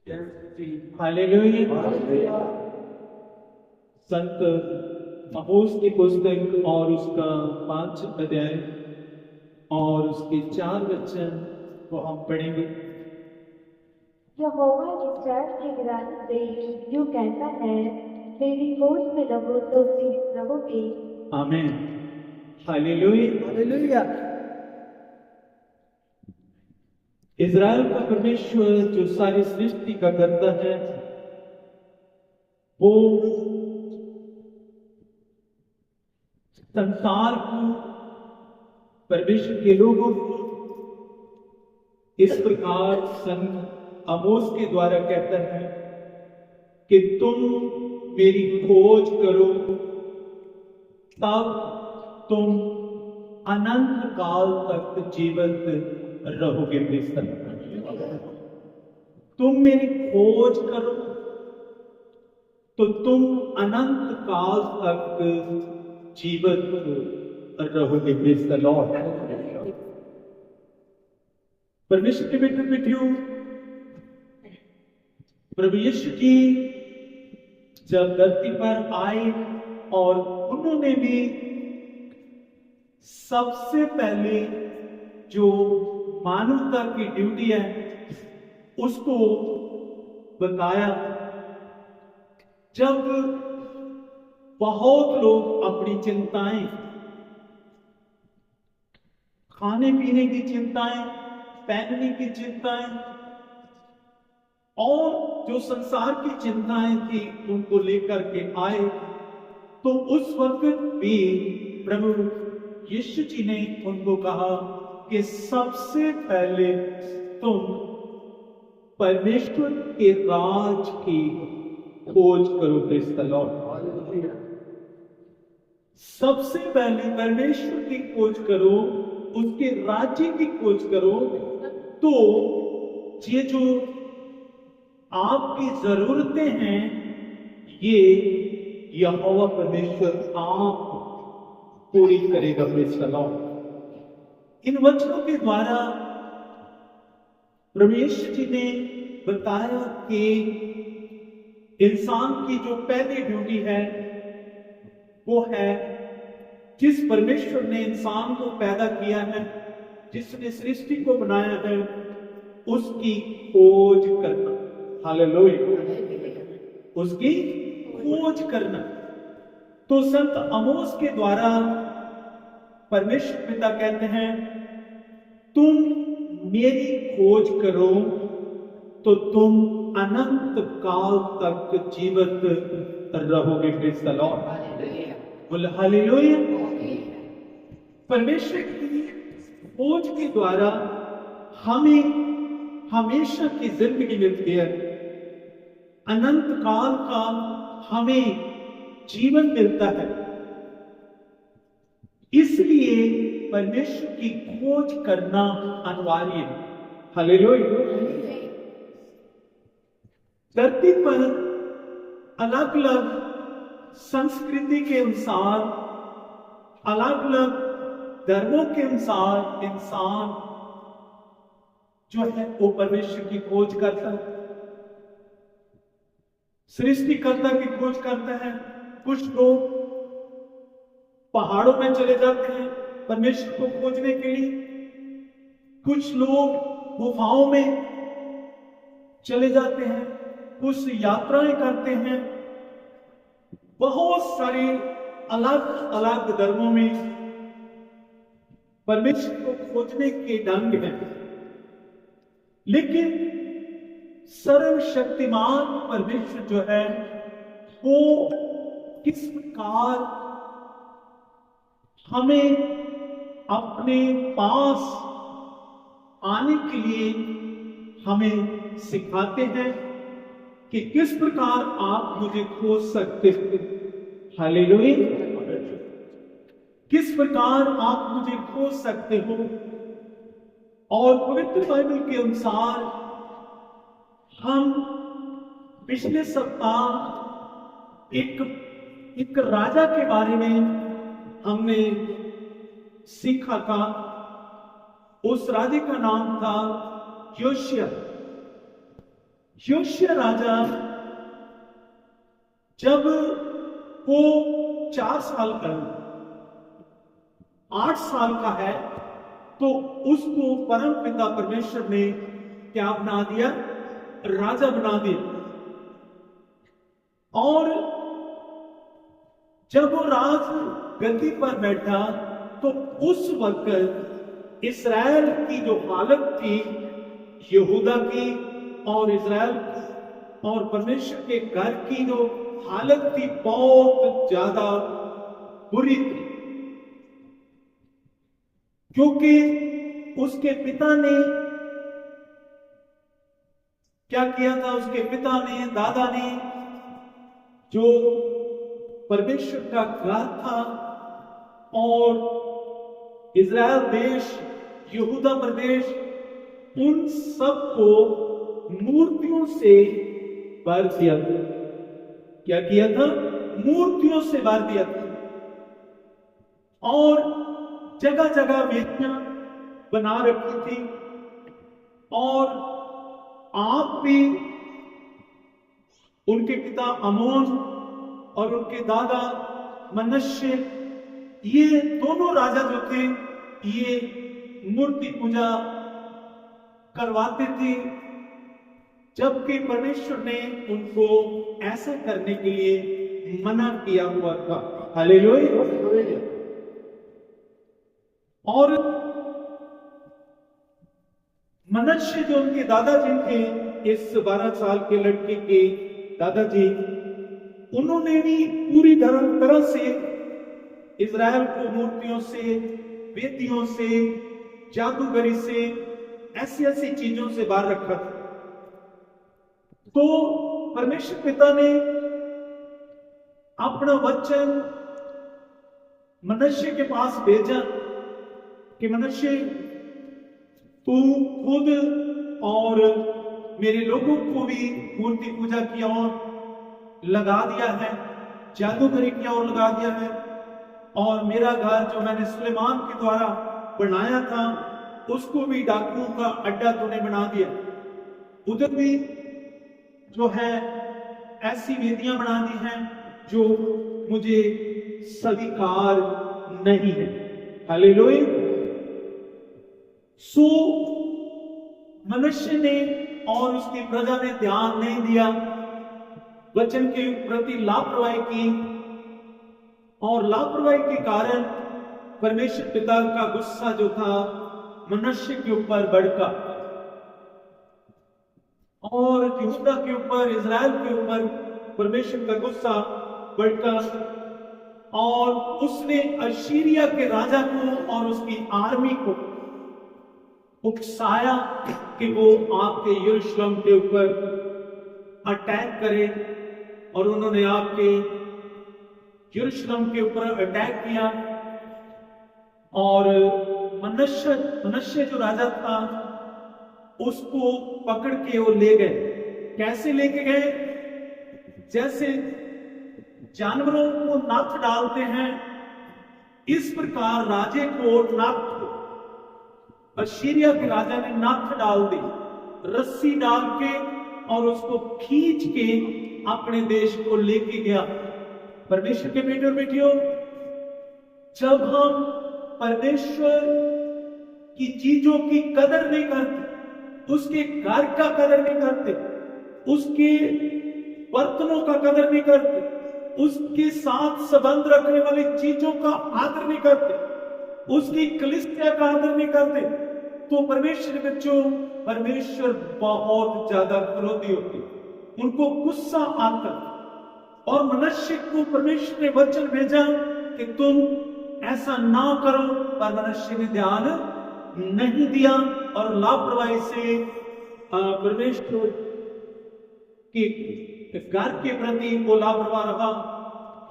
Hallelujah. संत आमोस की पुस्तक और उसका 5 अध्याय और उसके 4 वचन को हम पढ़ेंगे। यहोवा इस्राएल की निगरानी से यूं कहता है, मेरी खोज में रहो तो जीवित रहोगे। आमीन। हालेलुया। इज़राइल का परमेश्वर जो सारी सृष्टि का करता है, वो संसार को, परमेश्वर के लोगों को इस प्रकार संत आमोस के द्वारा कहता है कि तुम मेरी खोज करो, तब तुम अनंत काल तक जीवित रहोगे। तुम मेरी खोज करो तो तुम अनंत काल तक जीवित रहोगे। Praise the Lord. परमेश्वर के बेटियों, प्रभु यीशु जी जब धरती पर आए और उन्होंने भी सबसे पहले जो मानवता की ड्यूटी है उसको बताया। जब बहुत लोग अपनी चिंताएं, खाने पीने की चिंताएं, पहनने की चिंताएं और जो संसार की चिंताएं थी उनको लेकर के आए, तो उस वक्त भी प्रभु यीशु जी ने उनको कहा कि सबसे पहले तुम परमेश्वर के राज की खोज करो। Praise the Lord. सबसे पहले परमेश्वर की खोज करो, उसके राज्य की खोज करो, तो ये जो आपकी जरूरतें हैं ये यहोवा परमेश्वर आप पूरी करेगा। Praise the Lord. इन वचनों के द्वारा प्रभु यीशु जी ने बताया कि इंसान की जो पहली ड्यूटी है वो है, जिस परमेश्वर ने इंसान को पैदा किया है, जिसने सृष्टि को बनाया है, उसकी खोज करना। हालेलुया। उसकी खोज करना। तो संत आमोस के द्वारा परमेश्वर पिता कहते हैं, तुम मेरी खोज करो तो तुम अनंत काल तक जीवित रहोगे। Praise the Lord. बोल हालेलुया। परमेश्वर की खोज के द्वारा हमें हमेशा की जिंदगी मिलती है, अनंत काल का हमें जीवन मिलता है। इसलिए परमेश्वर की खोज करना अनिवार्य है। हालेलुया। धरती पर अलग अलग संस्कृति के अनुसार, अलग अलग धर्मों के अनुसार इंसान जो है वो परमेश्वर की खोज करता है, सृष्टिकर्ता की खोज करता है। कुछ लोग पहाड़ों में चले जाते हैं परमेश्वर को खोजने के लिए, कुछ लोग गुफाओं में चले जाते हैं, कुछ यात्राएं करते हैं। बहुत सारे अलग अलग धर्मों में परमेश्वर को खोजने के ढंग हैं, लेकिन सर्वशक्तिमान परमेश्वर जो है वो किस प्रकार हमें अपने पास आने के लिए हमें सिखाते हैं कि किस प्रकार आप मुझे खोज सकते हो। हालेलुया। किस प्रकार आप मुझे खोज सकते हो। और पवित्र बाइबल के अनुसार हम पिछले सप्ताह एक राजा के बारे में हमने सीखा था। उस राजे का नाम था योशिया। योशिया राजा जब वो 4 साल का 8 साल का है तो उसको परम पिता परमेश्वर ने क्या बना दिया? राजा बना दिया। और जब वो राज गद्दी पर बैठा तो उस वक्त इस्राएल की जो हालत थी, यहूदा की और इस्राएल और परमेश्वर के घर की जो हालत थी, बहुत ज्यादा बुरी थी। क्योंकि उसके पिता ने क्या किया था? उसके पिता ने, दादा ने, जो परमेश्वर का घर था और इज़राइल देश, यहूदा प्रदेश, उन सबको मूर्तियों से भर दिया था। क्या किया था? मूर्तियों से भर दिया था। और जगह जगह वेदियां बना रखी थी। और आप भी, उनके पिता आमोन और उनके दादा मनश्शे, ये दोनों राजा जो थे, ये मूर्ति पूजा करवाते थे, जबकि परमेश्वर ने उनको ऐसा करने के लिए मना किया हुआ था। हालेलुया। और मनश्शे जो उनके दादाजी थे, इस 12 साल के लड़के के दादाजी, उन्होंने भी पूरी तरह से इज़राइल को मूर्तियों से, वेदियों से, जादूगरी से, ऐसी ऐसी चीजों से बाहर रखा था। तो परमेश्वर पिता ने अपना वचन मनश्शे के पास भेजा कि मनश्शे, तू खुद और मेरे लोगों को भी मूर्ति पूजा की ओर लगा दिया है, जादूगरी की ओर लगा दिया है, और मेरा घर जो मैंने सुलेमान के द्वारा बनाया था, उसको भी डाकुओं का अड्डा तूने बना दिया। उधर भी जो है ऐसी वेदियां बना दी हैं जो मुझे स्वीकार नहीं है। हालेलुया। सो मनुष्य ने और उसकी प्रजा ने ध्यान नहीं दिया, वचन के प्रति लापरवाही की, और लापरवाही के कारण परमेश्वर पिता का गुस्सा जो था मनुष्य के ऊपर भड़का, और यहूदा के ऊपर, इज़राइल के ऊपर परमेश्वर का गुस्सा भड़का, और उसने अशीरिया के राजा को और उसकी आर्मी को उकसाया कि वो आपके यरूशलेम के ऊपर अटैक करे, और उन्होंने आपके यरूशलेम के ऊपर अटैक किया। और मनश्शे जो राजा था, उसको पकड़ के वो ले गए। कैसे लेके गए? जैसे जानवरों को नथ डालते हैं, इस प्रकार राजे को नथ, अशीरिया के राजा ने नथ डाल दी, रस्सी डाल के, और उसको खींच के अपने देश को लेके गया। परमेश्वर के बेटे और बेटियों, जब हम परमेश्वर की चीजों की कदर नहीं करते, उसके घर का कदर नहीं करते, उसके बर्तनों का कदर नहीं करते, उसके साथ संबंध रखने वाली चीजों का आदर नहीं करते, उसकी कलीसिया का आदर नहीं करते, तो परमेश्वर के बच्चों, परमेश्वर बहुत ज्यादा क्रोधी होती, उनको गुस्सा आता। और मनुष्य को परमेश्वर ने वचन भेजा कि तुम ऐसा ना करो, पर मनुष्य ने ध्यान नहीं दिया, और लापरवाही से परमेश्वर के घर के प्रति वो लापरवाह रहा,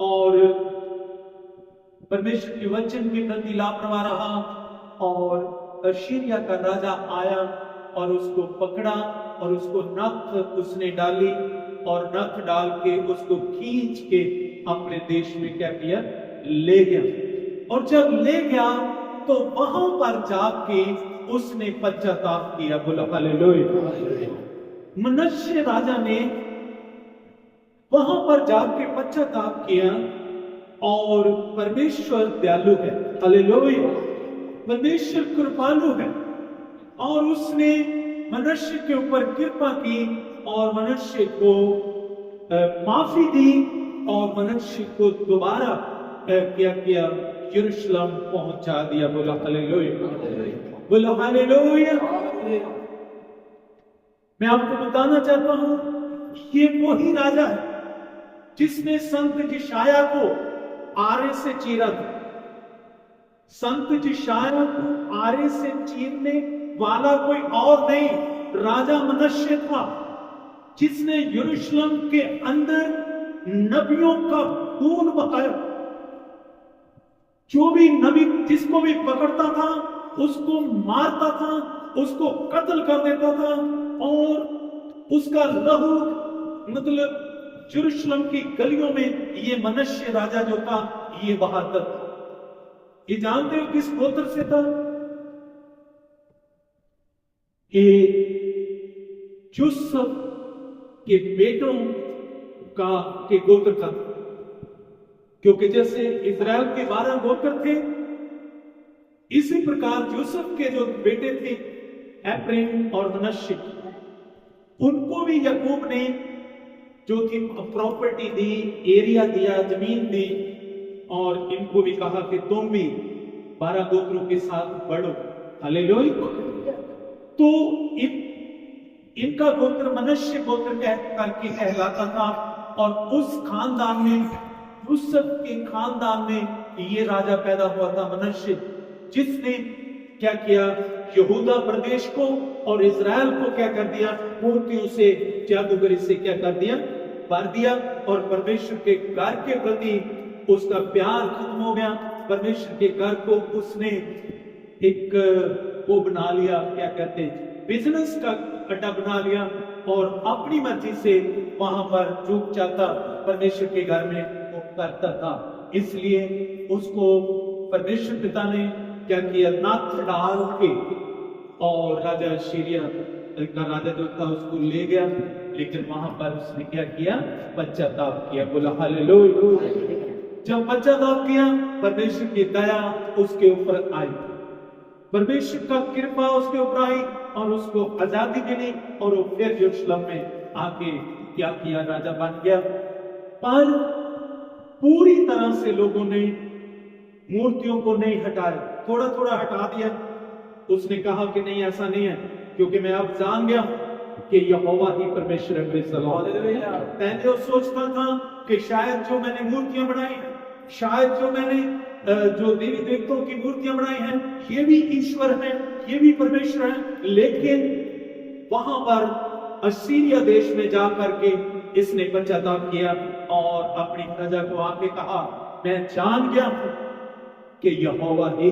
और परमेश्वर के वचन के प्रति लापरवाह रहा। और अशीरिया का राजा आया और उसको पकड़ा, और उसको नथ उसने डाली, और नथ डाल के उसको खींच के अपने देश में क्या किया? ले गया। और जब ले गया तो वहां पर जाके उसने पश्चाताप किया। बोला हालेलुया। मनश्शे राजा ने वहां पर जाके पश्चाताप किया और परमेश्वर दयालु है, हालेलुया। परमेश्वर कृपालु है और उसने मनश्शे के ऊपर कृपा की और मनश्शे को माफी दी और मनश्शे को दोबारा क्या किया, यरूशलेम पहुंचा दिया। बोला हालेलुया, बोला हालेलुया। मैं आपको बताना चाहता हूं, ये वही राजा है जिसने संत यशायाह को आरे से चीरा था। संत यशायाह को आरे से चीरने वाला कोई और नहीं, राजा मनश्शे था, जिसने यरूशलेम के अंदर नबियों का खून बहाया। जो भी नबी जिसको भी पकड़ता था उसको मारता था, उसको कत्ल कर देता था और उसका लहू मतलब यरूशलेम की गलियों में ये मनश्शे राजा जो था ये बहाता था। ये जानते हो किस गोत्र से था? कि यूसुफ के बेटों के गोत्र का, क्योंकि जैसे इजराइल के 12 गोत्र थे, इसी प्रकार यूसुफ के जो बेटे थे एफ्रेम और मनश्शे, उनको भी याकूब ने जो थी प्रॉपर्टी दी, एरिया दिया, जमीन दी और इनको भी कहा कि तुम भी 12 गोत्रों के साथ बढ़ो, हालेलुया। तो इनका गोत्र मनश्शे गोत्र करके कहलाता था और उस खानदान में, यूसुफ के खानदान में ये राजा पैदा हुआ था मनश्शे, जिसने क्या किया, यहूदा प्रदेश को और इजराइल को क्या कर दिया, मूर्तियों से, जादूगरी से क्या कर दिया, मार दिया और परमेश्वर के घर के प्रति उसका प्यार खत्म हो गया। परमेश्वर के घर को उसने एक वो बना लिया, क्या कहते हैं, बिजनेस का अड्डा बना लिया और अपनी मर्जी से वहां पर जो चाहता परमेश्वर के घर में वो करता था। इसलिए उसको परमेश्वर पिता ने क्या किया, नाथ डाल के और राजा सीरिया का राजा जो था उसको ले गया, लेकिन वहां पर उसने क्या किया, पश्चाताप किया। बोला हालेलुया। जब पश्चाताप किया, परमेश्वर की दया उसके ऊपर आई, परमेश्वर का कृपा उसके ऊपर आई और उसको आजादी मिली और वो फिर यरूशलेम में आके क्या किया, राजा बन गया। पर पूरी तरह से लोगों ने मूर्तियों को नहीं हटाया, थोड़ा थोड़ा हटा दिया। उसने कहा कि नहीं, ऐसा नहीं है, क्योंकि मैं अब जान गया कि यहोवा ही परमेश्वर है। पहले वो सोचता था कि शायद जो मैंने मूर्तियां बनाई हैं, शायद जो मैंने जो देवी देवताओं की मूर्तियां बनाई हैं, ये भी ईश्वर हैं, ये भी परमेश्वर हैं। लेकिन वहां पर असीरिया देश में जा करके इसने पश्चाताप किया और अपनी प्रजा को आके कहा, मैं जान गया कि यहोवा ही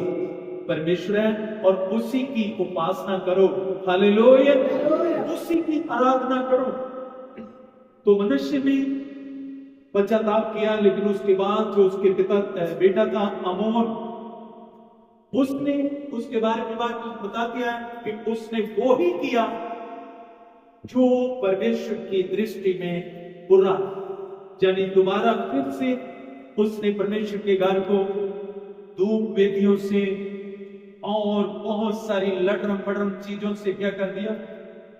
परमेश्वर है और उसी की उपासना करो, हालेलुया, उसी की आराधना करो। तो मनश्शे भी पश्चाताप किया, लेकिन उसके बाद जो उसके बेटा था आमोन, उसने उसके बारे में बात बता दिया कि उसने वो ही किया जो परमेश्वर की दृष्टि में बुरा, यानी दोबारा फिर से उसने परमेश्वर के घर को धूप वेदियों से और बहुत सारी लटरम पटरम चीजों से क्या कर दिया,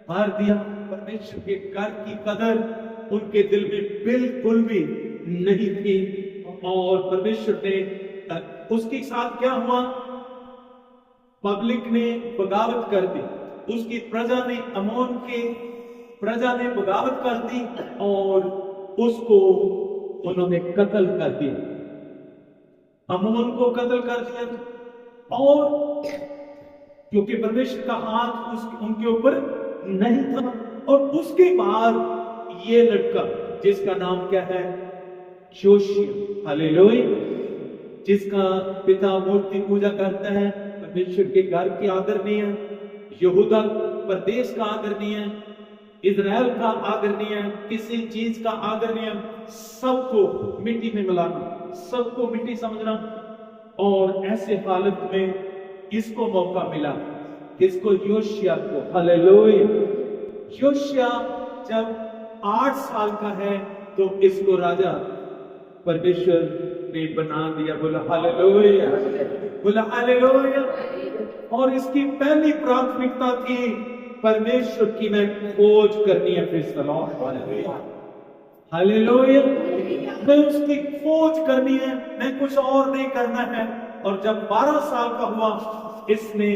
मार दिया। परमेश्वर के घर की कदर उनके दिल में बिल्कुल भी नहीं थी और परमेश्वर ने उसके साथ क्या हुआ, पब्लिक ने बगावत कर दी, उसकी प्रजा ने, अमोन के प्रजा ने बगावत कर दी और उसको उन्होंने कत्ल कर दिया, अमोन को कत्ल कर दिया। और क्योंकि परमेश्वर का हाथ उनके ऊपर नहीं था। और उसके बाद ये लड़का जिसका नाम क्या है, योशिय्याह, हालेलुया, जिसका पिता मूर्ति पूजा करता है, परमेश्वर के घर की आदरणीय, यहूदा प्रदेश का आदरणीय, इजराइल का आदरणीय, किसी चीज का आदरणीय, सबको मिट्टी में मिलाना, सबको मिट्टी समझना। और ऐसे हालत में इसको मौका मिला, किसको, योशिय्याह को, हालेलुया, योशिया जब 8 साल का है तो इसको राजा परमेश्वर ने बना दिया। बोला हालेलुया, बोला हालेलुया। और इसकी पहली प्राथमिकता थी परमेश्वर की मैं खोज करनी है। Praise the Lord, hallelujah. मैं उसकी खोज करनी है, मैं कुछ और नहीं करना है। और जब 12 साल का हुआ, इसने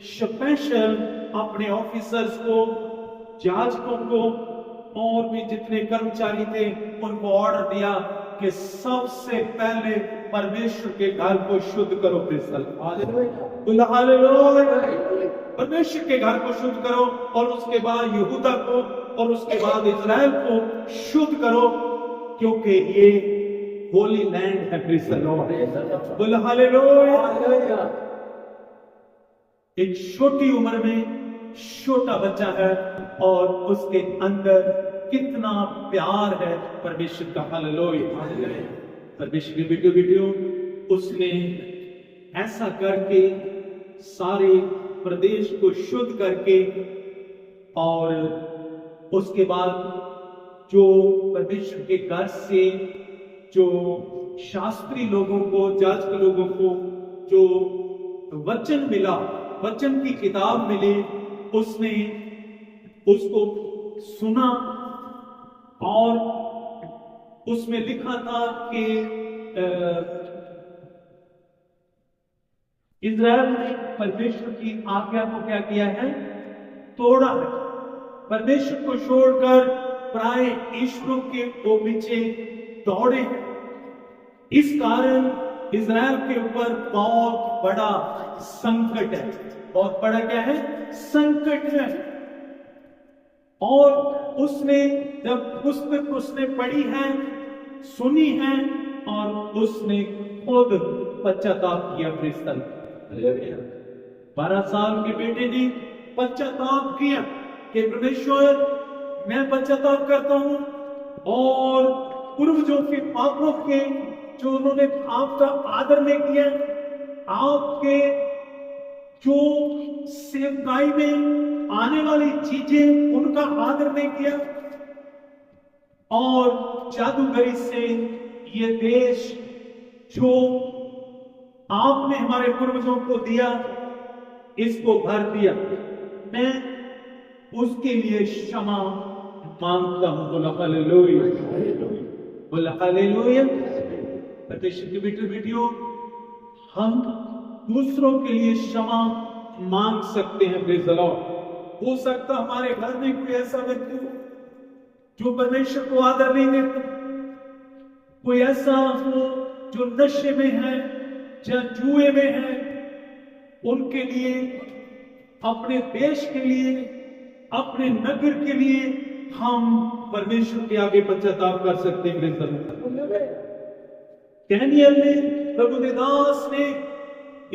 स्पेशल अपने ऑफिसर्स को, जाजकों को और भी जितने कर्मचारी थे उनको ऑर्डर दिया कि सबसे पहले परमेश्वर के घर को शुद्ध करो। हालेलुया, परमेश्वर के घर को शुद्ध करो और उसके बाद यहूदा को और उसके बाद इजराइल को शुद्ध करो, क्योंकि ये होली लैंड है। प्रेज़ द लॉर्ड, बोल हालेलुया। एक छोटी उम्र में छोटा बच्चा है और उसके अंदर कितना प्यार है परमेश्वर का। हालेलुया, परमेश्वर के बेटे बेटियों, उसने ऐसा करके सारे प्रदेश को शुद्ध करके और उसके बाद जो परमेश्वर के घर से जो शास्त्री लोगों को, जाजक लोगों को जो वचन मिला, वचन की किताब मिली, उसने उसको सुना और उसमें लिखा था कि इज़राइल ने परमेश्वर की आज्ञा को क्या किया है? तोड़ा है। परमेश्वर को छोड़कर प्राय ईश्वरों के वो पीछे दौड़े हैं। इस कारण इज़राइल के ऊपर बहुत बड़ा संकट है। बहुत बड़ा क्या है? संकट है। और उसने जब पुस्तक उसने पढ़ी है, सुनी है और उसने खुद पश्चाताप किया। प्रेज़ द लॉर्ड, 12 साल के बेटे ने पश्चाताप किया कि परमेश्वर, मैं पश्चाताप करता हूं और पूर्वजों के पापों के जो उन्होंने आपका आदर नहीं किया, आपके जो सेवकाई में आने वाली चीजें उनका आदर नहीं किया और जादूगरी से ये देश जो आपने हमारे पूर्वजों को दिया, इसको भर दिया। मैं उसके लिए क्षमा मांगता हूं। बोला हालेलुया, बोला हालेलुया। परमेश्वर के बेटे बेटियों, हम दूसरों के लिए क्षमा मांग सकते हैं। Praise the Lord. हो सकता हमारे घर में कोई ऐसा व्यक्ति हो जो परमेश्वर को आदर नहीं देता, कोई ऐसा हो जो नशे में है या जुए में है। उनके लिए, अपने देश के लिए, अपने नगर के लिए हम परमेश्वर के आगे पश्चाताप कर सकते हैं। Praise the Lord. डैनियल ने, प्रभु के दास ने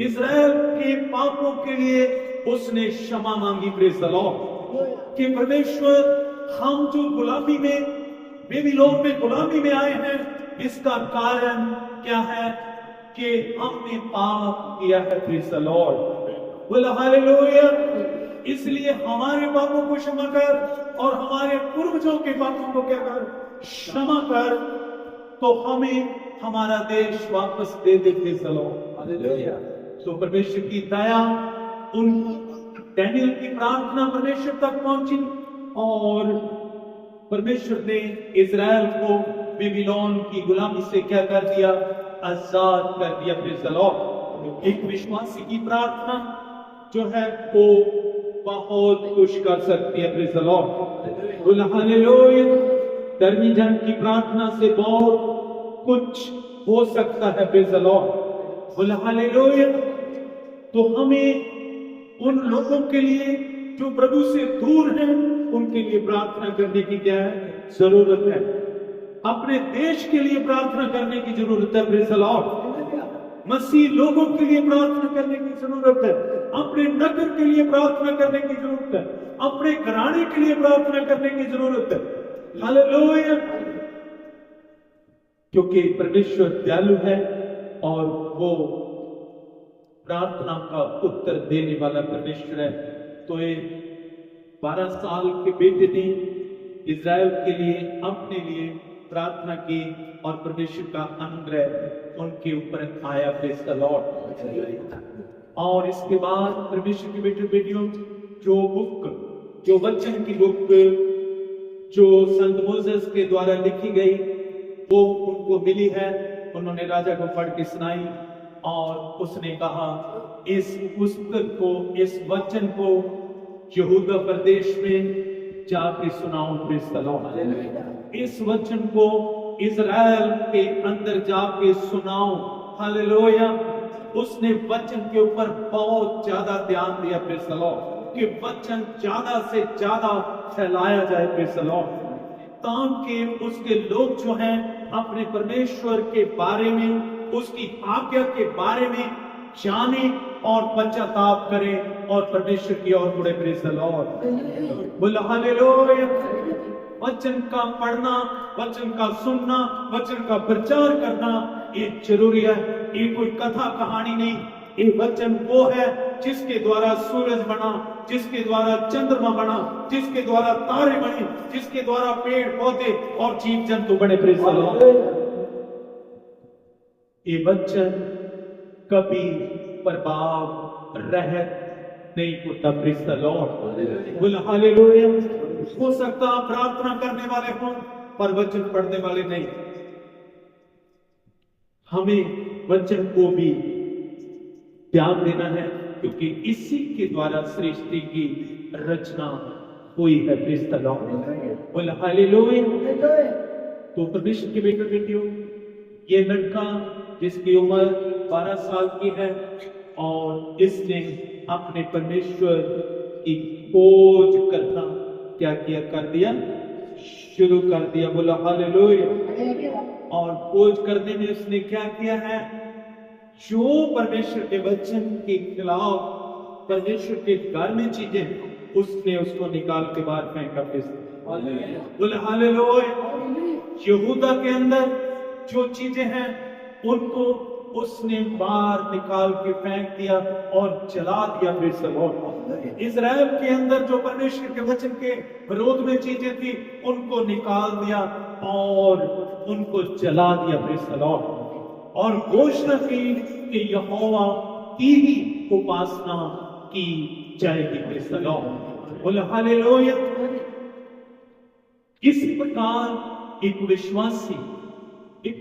इज़राइल के पापों के लिए उसने क्षमा मांगी। Praise the Lord. कि परमेश्वर, हम जो गुलामी में, बेबीलोन में गुलामी में आए हैं, इसका कारण क्या है? कि हमने पाप किया है। प्रेज़ द लॉर्ड, बोला हालेलुया। इसलिए हमारे पापों को क्षमा कर और हमारे पूर्वजों के पापों को क्या कर? क्षमा कर, तो हमें हमारा देश वापस दे दे। Praise the Lord, hallelujah. तो परमेश्वर की दया, उन डैनियल की प्रार्थना परमेश्वर तक पहुंची और परमेश्वर ने इज़राइल को बेबीलोन की गुलामी से क्या कर दिया? आजाद कर दिया। Praise the Lord. एक विश्वासी की प्रार्थना जो है वो बहुत कुछ कर सकती है। प्रेज़ द लॉर्ड, बोला हालेलुया। धर्मी जन की प्रार्थना से बहुत कुछ हो सकता है। प्रेज़ द लॉर्ड, बोला हालेलुया। तो हमें उन लोगों के लिए जो प्रभु से दूर हैं, उनके लिए प्रार्थना करने की क्या है? जरूरत है। अपने देश के लिए प्रार्थना करने की जरूरत है। Praise the Lord. मसीह लोगों के लिए प्रार्थना करने की जरूरत है। अपने नगर के लिए प्रार्थना करने की जरूरत है। अपने घराने के लिए प्रार्थना करने की जरूरत है। हालेलुया। क्योंकि परमेश्वर दयालु है और वो प्रार्थना का उत्तर देने वाला परमेश्वर है। तो ये 12 साल के बेटे ने इज़राइल के लिए, अपने लिए प्रार्थना की और परमेश्वर का अनुग्रह उनके ऊपर आया। Praise the Lord. और इसके बाद परमेश्वर के बेटे बेटियों, जो वचन की बुक जो संत मोसेस के द्वारा लिखी गई वो उनको मिली है। उन्होंने राजा को पढ़ के सुनाई और उसने कहा इस पुस्तक को, इस वचन को यहूदा प्रदेश में जाके सुनाओ। Praise the Lord. इस वचन को इज़राइल के अंदर जाके सुनाओ। हालेलुया। उसने वचन के ऊपर बहुत ज्यादा ध्यान दिया। Praise the Lord. कि वचन ज्यादा से ज्यादा फैलाया जाए। Praise the Lord. ताकि उसके लोग जो हैं अपने परमेश्वर के बारे में, उसकी आज्ञा के बारे में जाने और पश्चाताप करें और परमेश्वर की ओर मुड़े। Praise the Lord. बोलो हालेलुया। वचन का पढ़ना, वचन का सुनना, वचन का प्रचार करना ये जरूरी है। ये कोई कथा कहानी नहीं। ये वचन वो है जिसके द्वारा सूरज बना, जिसके द्वारा चंद्रमा बना, जिसके द्वारा तारे बने, जिसके द्वारा पेड़ पौधे और जीव जंतु बने। Praise the Lord. ये वचन कभी प्रभाव रहत नहीं होता। Praise the Lord. बोलो हालेलुया। हो सकता प्रार्थना करने वाले हों पर वचन पढ़ने वाले नहीं। हमें वचन को भी ध्यान देना है क्योंकि इसी के द्वारा सृष्टि की रचना हुई है। Praise the Lord. बोलो हालेलुया। तो परमेश्वर के बेटे बेटियों, ये लड़का जिसकी उम्र 12 साल की है और इसने अपने परमेश्वर की खोज करना क्या किया, कर दिया, शुरू कर दिया। बोला हालेलुया। और खोज करने में उसने क्या किया है, जो परमेश्वर के वचन के खिलाफ, परमेश्वर के घर में चीजें, उसने उसको निकाल के बाहर फेंका। बोला हालेलुया। यहूदा के अंदर जो चीजें हैं उनको उसने बाहर निकाल के फेंक दिया और जला दिया। Praise the Lord. इज़राइल के अंदर जो परमेश्वर के वचन के विरोध में चीजें थी उनको निकाल दिया और उनको जला दिया। Praise the Lord. और घोषणा की कि यहोवा की ही उपासना की जाएगी। Praise the Lord. बोलो हालेलुया। इस प्रकार एक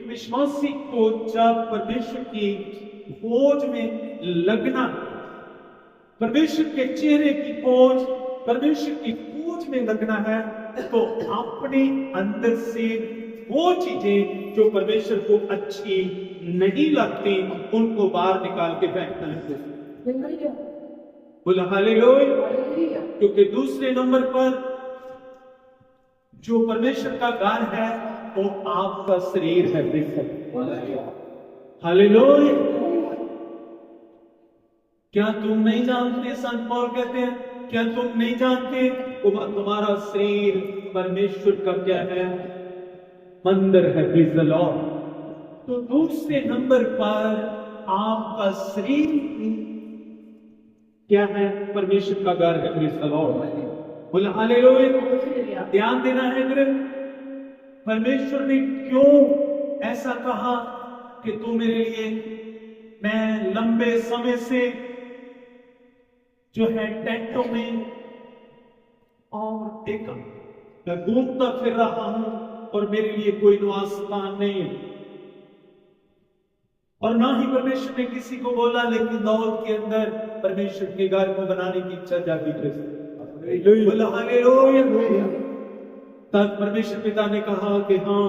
विश्वासी को जब परमेश्वर की खोज में लगना, परमेश्वर के चेहरे की खोज, परमेश्वर की खोज में लगना है तो अपने अंदर से वो चीजें जो परमेश्वर को अच्छी नहीं लगती उनको बाहर निकाल के फेंकना है। बोला हालेलुया। क्योंकि दूसरे नंबर पर जो परमेश्वर का घर है वो आपका शरीर है। हालेलुया। क्या तुम नहीं जानते, संत पौल कहते हैं, क्या तुम नहीं जानते तुम्हारा शरीर परमेश्वर का क्या है, मंदिर है। Praise the Lord. तो दूसरे नंबर पर आपका शरीर क्या है, परमेश्वर का घर है। Praise the Lord. बोला हालेलुया। ध्यान देना है मेरे, परमेश्वर ने क्यों ऐसा कहा कि तू मेरे लिए, मैं लंबे समय से जो है टेंटों में और एक मैं घूमता फिर रहा हूं और मेरे लिए कोई निवास स्थान नहीं है, और ना ही परमेश्वर ने किसी को बोला, लेकिन दाऊद के अंदर परमेश्वर के घर को बनाने की इच्छा जागी। बोला हालेलुया। तब परमेश्वर पिता ने कहा कि हाँ,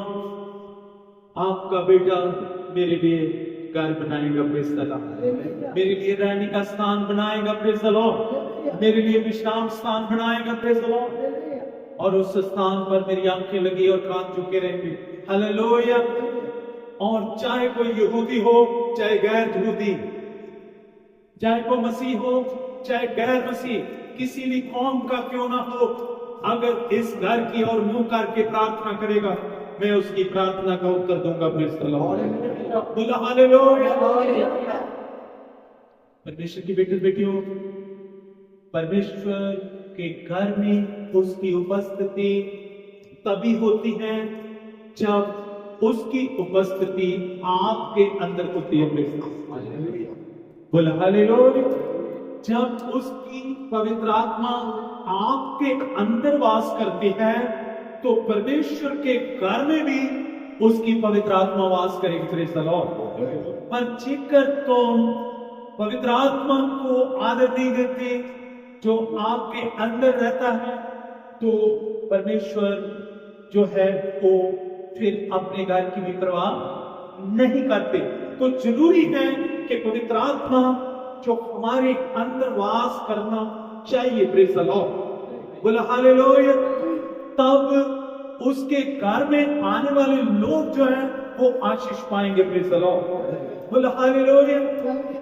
आपका बेटा मेरे लिए घर बनाएगा। Praise the Lord. मेरे लिए रहने का स्थान बनाएगा। Praise the Lord. मेरे लिए विश्राम स्थान बनाएगा। Praise the Lord. और उस स्थान पर मेरी आंखें लगी और कान झुके रहेंगे। हालेलुया। और चाहे कोई यहूदी हो, चाहे गैर यहूदी, चाहे कोई मसीह हो, चाहे गैर मसीह, किसी भी कौम का क्यों ना हो, अगर इस घर की ओर मुंह करके प्रार्थना करेगा, मैं उसकी प्रार्थना का उत्तर दूंगा। Praise the Lord. बोला हालेलुया। परमेश्वर की बेटे बेटियों, परमेश्वर के घर में उसकी उपस्थिति तभी होती है जब उसकी उपस्थिति आपके अंदर होती है। बोला हालेलुया। जब उसकी पवित्र आत्मा आपके अंदर वास करती है तो परमेश्वर के घर में भी उसकी पवित्र आत्मा वास करेगी। Praise the Lord. पर जेकर तुम पवित्र आत्मा को आदर नहीं देते जो आपके अंदर रहता है तो परमेश्वर जो है वो फिर अपने घर की भी परवाह नहीं करते। तो जरूरी है कि पवित्र आत्मा जो हमारे अंदर वास करना चाहिए। Praise the Lord. बोला हालेलुया। तब उसके घर में आने वाले लोग जो हैं वो आशीष पाएंगे। Praise the Lord. बोला हालेलुया।